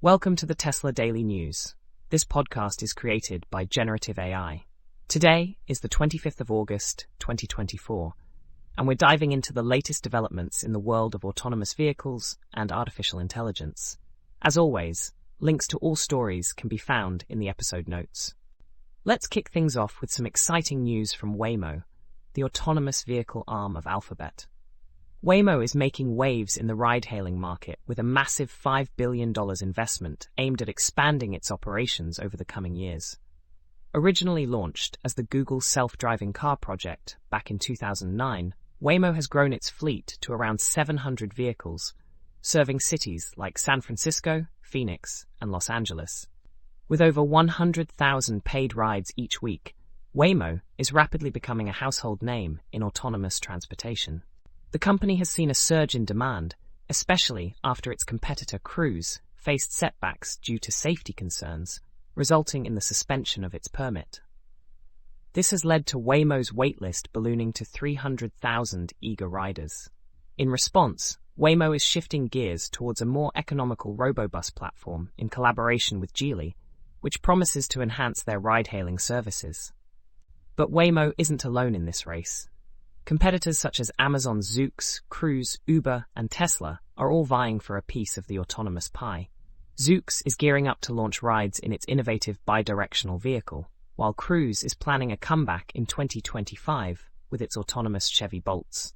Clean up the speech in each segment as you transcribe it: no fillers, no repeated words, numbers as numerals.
Welcome to the Tesla Daily News. This podcast is created by Generative AI. Today is the 25th of August, 2024, and we're diving into the latest developments in the world of autonomous vehicles and artificial intelligence. As always, links to all stories can be found in the episode notes. Let's kick things off with some exciting news from Waymo, the autonomous vehicle arm of Alphabet. Waymo is making waves in the ride-hailing market with a massive $5 billion investment aimed at expanding its operations over the coming years. Originally launched as the Google self-driving car project back in 2009, Waymo has grown its fleet to around 700 vehicles, serving cities like San Francisco, Phoenix, and Los Angeles. With over 100,000 paid rides each week, Waymo is rapidly becoming a household name in autonomous transportation. The company has seen a surge in demand, especially after its competitor Cruise faced setbacks due to safety concerns, resulting in the suspension of its permit. This has led to Waymo's waitlist ballooning to 300,000 eager riders. In response, Waymo is shifting gears towards a more economical robobus platform in collaboration with Geely, which promises to enhance their ride-hailing services. But Waymo isn't alone in this race. Competitors such as Amazon's Zoox, Cruise, Uber, and Tesla are all vying for a piece of the autonomous pie. Zoox is gearing up to launch rides in its innovative bidirectional vehicle, while Cruise is planning a comeback in 2025 with its autonomous Chevy Bolts.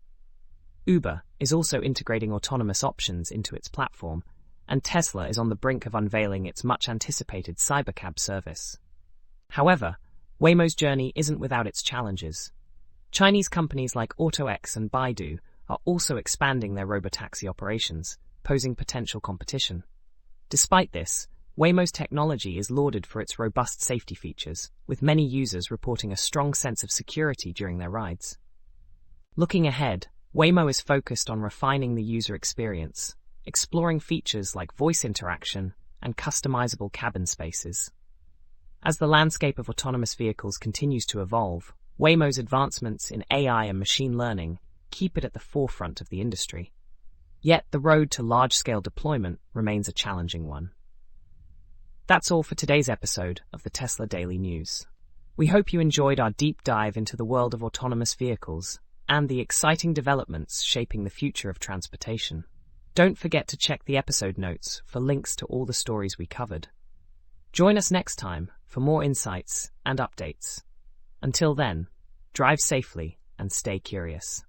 Uber is also integrating autonomous options into its platform, and Tesla is on the brink of unveiling its much-anticipated Cybercab service. However, Waymo's journey isn't without its challenges. Chinese companies like AutoX and Baidu are also expanding their robotaxi operations, posing potential competition. Despite this, Waymo's technology is lauded for its robust safety features, with many users reporting a strong sense of security during their rides. Looking ahead, Waymo is focused on refining the user experience, exploring features like voice interaction and customizable cabin spaces. As the landscape of autonomous vehicles continues to evolve, Waymo's advancements in AI and machine learning keep it at the forefront of the industry. Yet the road to large-scale deployment remains a challenging one. That's all for today's episode of the Tesla Daily News. We hope you enjoyed our deep dive into the world of autonomous vehicles and the exciting developments shaping the future of transportation. Don't forget to check the episode notes for links to all the stories we covered. Join us next time for more insights and updates. Until then, drive safely and stay curious.